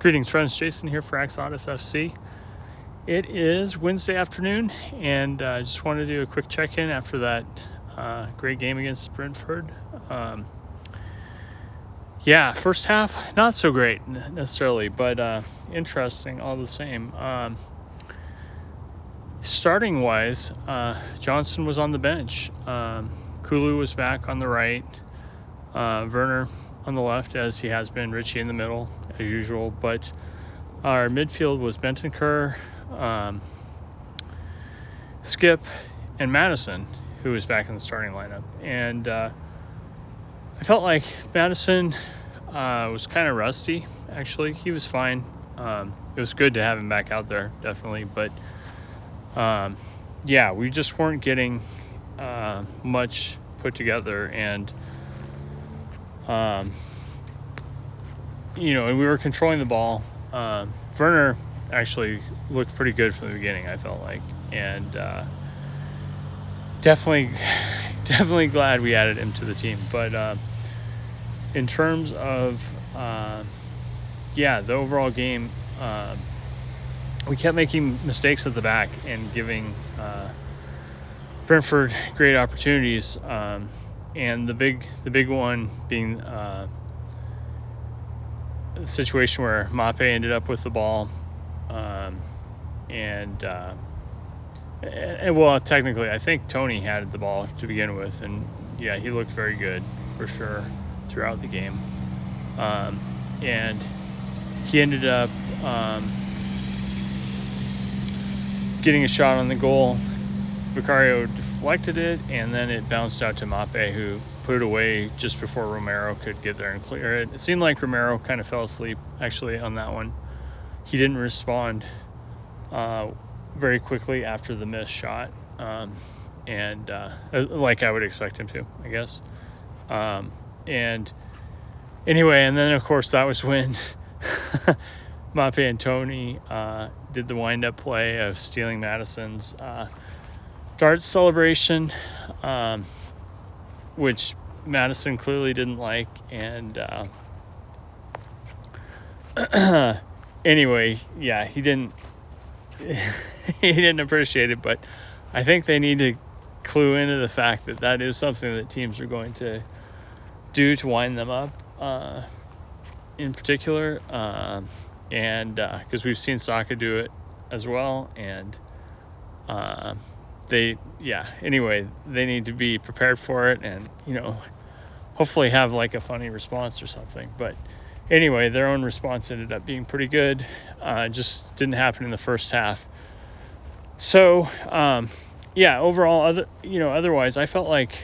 Greetings, friends. Jason here for AxodysFC. It is Wednesday afternoon, and I just wanted to do a quick check-in after that great game against Brentford. First half, not so great necessarily, but interesting all the same. Starting-wise, Johnson was on the bench. Kulu was back on the right. Werner on the left, as he has been. Richie in the middle, as usual. But our midfield was Bentancur, Skip, and Madison, who was back in the starting lineup. And I felt like Madison was kind of rusty, actually. He was fine. It was good to have him back out there, definitely. But, we just weren't getting much put together. And, and we were controlling the ball. Werner actually looked pretty good from the beginning, I felt like. And definitely glad we added him to the team. But in terms of, the overall game, we kept making mistakes at the back and giving Brentford great opportunities. And the big one being the situation where Mape ended up with the ball. Technically, I think Tony had the ball to begin with. And, he looked very good for sure throughout the game. And he ended up getting a shot on the goal. Vicario deflected it, and then it bounced out to Mape, who put it away just before Romero could get there and clear it. It seemed like Romero kind of fell asleep, actually, on that one. He didn't respond very quickly after the missed shot, like I would expect him to, I guess. And then, of course, that was when Mape and Tony did the wind-up play of stealing Madison's dart celebration, which Madison clearly didn't like. And he didn't he didn't appreciate it. But I think they need to clue into the fact that is something that teams are going to do to wind them up, in particular, and because we've seen Saka do it as well. And they need to be prepared for it, and hopefully have like a funny response or something. But anyway, their own response ended up being pretty good. Just didn't happen in the first half. So overall, otherwise I felt like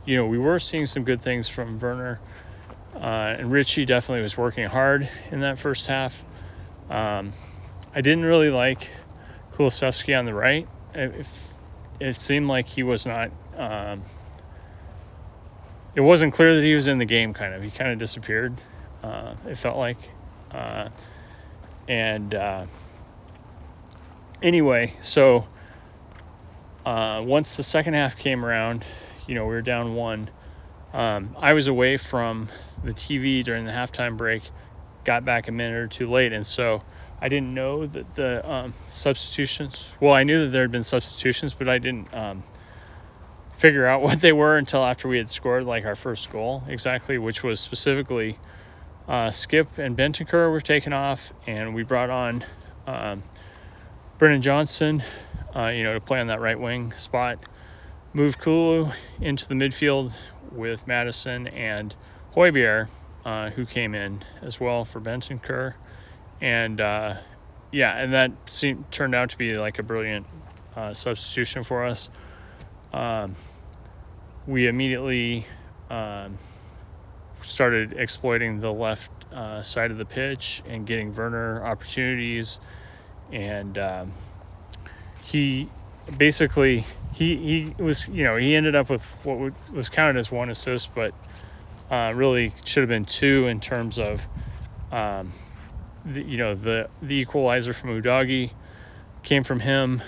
we were seeing some good things from Werner, and Richie definitely was working hard in that first half. I didn't really like Kulusevski on the right. It seemed like he was not. It wasn't clear that he was in the game. He kind of disappeared. It felt like, So once the second half came around, we were down 1. I was away from the TV during the halftime break. Got back a minute or two late, and so I didn't know that the substitutions... Well, I knew that there had been substitutions, but I didn't figure out what they were until after we had scored, our first goal, exactly, which was specifically Skip and Bentancur were taken off, and we brought on Brennan Johnson, to play on that right wing spot. Moved Kulu into the midfield with Madison and Højbjerg, who came in as well for Bentancur. And and that turned out to be a brilliant substitution for us. We immediately started exploiting the left side of the pitch and getting Werner opportunities. And he basically he was he ended up with what was counted as 1 assist, but really should have been 2 in terms of the equalizer from Udogie came from him.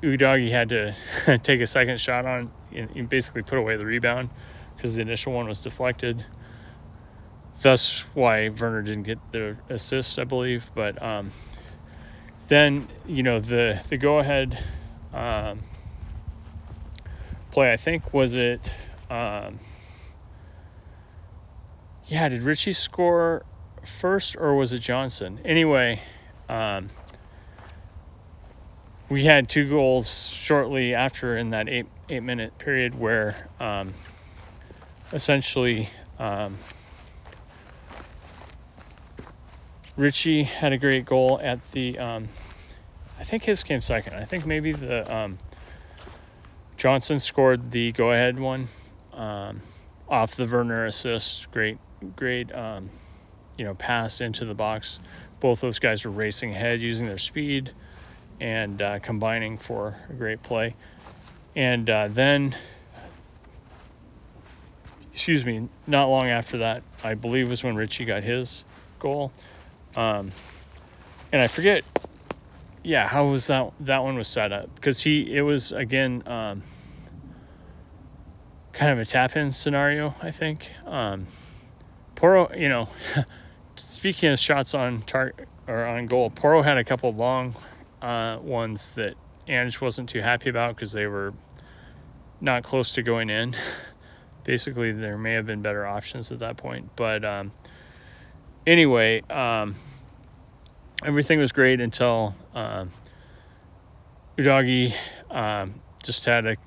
Udogie had to take a second shot on and basically put away the rebound because the initial one was deflected. thus why Werner didn't get the assist, I believe. But then, the go-ahead play, I think, was it... did Richie score first or was it Johnson? Anyway, we had 2 goals shortly after in that 8-minute period where essentially Richie had a great goal at the I think his came second. I think maybe the Johnson scored the go-ahead one off the Werner assist. Great pass into the box. Both those guys were racing ahead using their speed and combining for a great play. And then, not long after that, I believe was when Richie got his goal. And I forget, how was that one was set up, because it was again kind of a tap-in scenario, I think. Porro, speaking of shots on target or on goal, Porro had a couple long ones that Ange wasn't too happy about because they were not close to going in. Basically, there may have been better options at that point. But anyway, everything was great until Udogie just had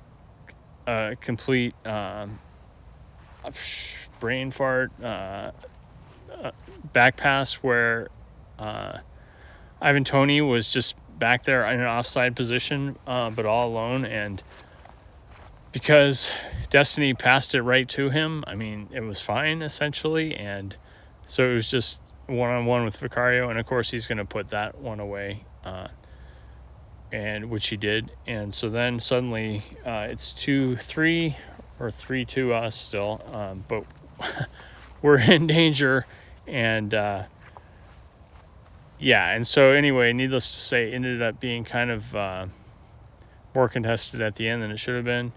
a complete brain fart back pass where Ivan Toney was just back there in an offside position, but all alone, and because Destiny passed it right to him, I mean, it was fine essentially, and so it was just one-on-one with Vicario, and of course he's going to put that one away, and which he did, and so then suddenly it's 2-3 or 3-2 us still, but we're in danger, and and so anyway, needless to say, it ended up being kind of more contested at the end than it should have been.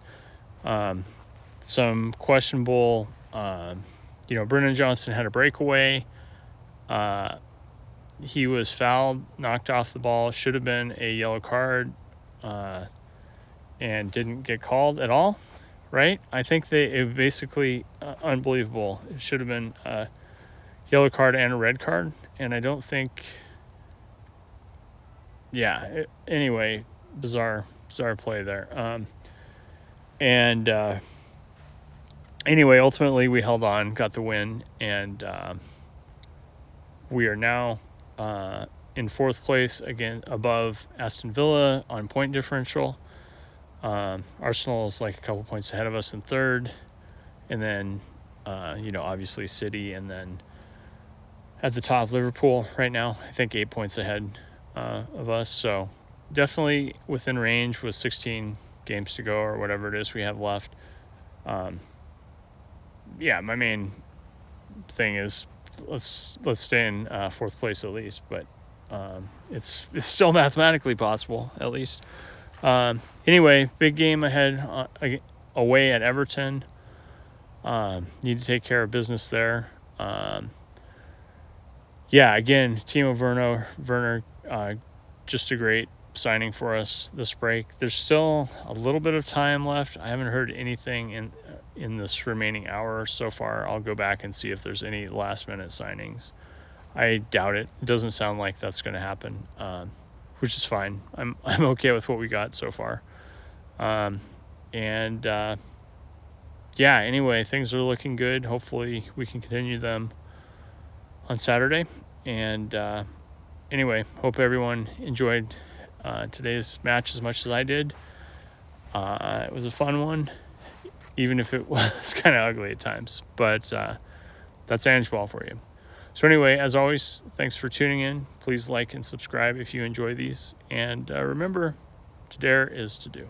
Some questionable, Brennan Johnson had a breakaway. He was fouled, knocked off the ball, should have been a yellow card, and didn't get called at all, right? I think it basically unbelievable. It should have been a yellow card and a red card, and I don't think... anyway, bizarre play there. Anyway, ultimately we held on, got the win, and we are now in 4th place, again above Aston Villa on point differential. Arsenal is like a couple points ahead of us in 3rd, and then obviously City, and then at the top Liverpool right now, I think 8 points ahead of us, so definitely within range with 16 games to go or whatever it is we have left. My main thing is let's stay in 4th place at least, but it's still mathematically possible at least. Anyway, big game ahead away at Everton. Need to take care of business there. Again, Timo Werner, just a great signing for us this break. There's still a little bit of time left. I haven't heard anything in this remaining hour so far. I'll go back and see if there's any last minute signings. I doubt it. It doesn't sound like that's going to happen, which is fine. I'm okay with what we got so far. Anyway, things are looking good. Hopefully we can continue them on Saturday. And anyway, hope everyone enjoyed today's match as much as I did. It was a fun one, even if it was kind of ugly at times. But that's Ange ball for you. So anyway, as always, thanks for tuning in. Please like and subscribe if you enjoy these. And remember, to dare is to do.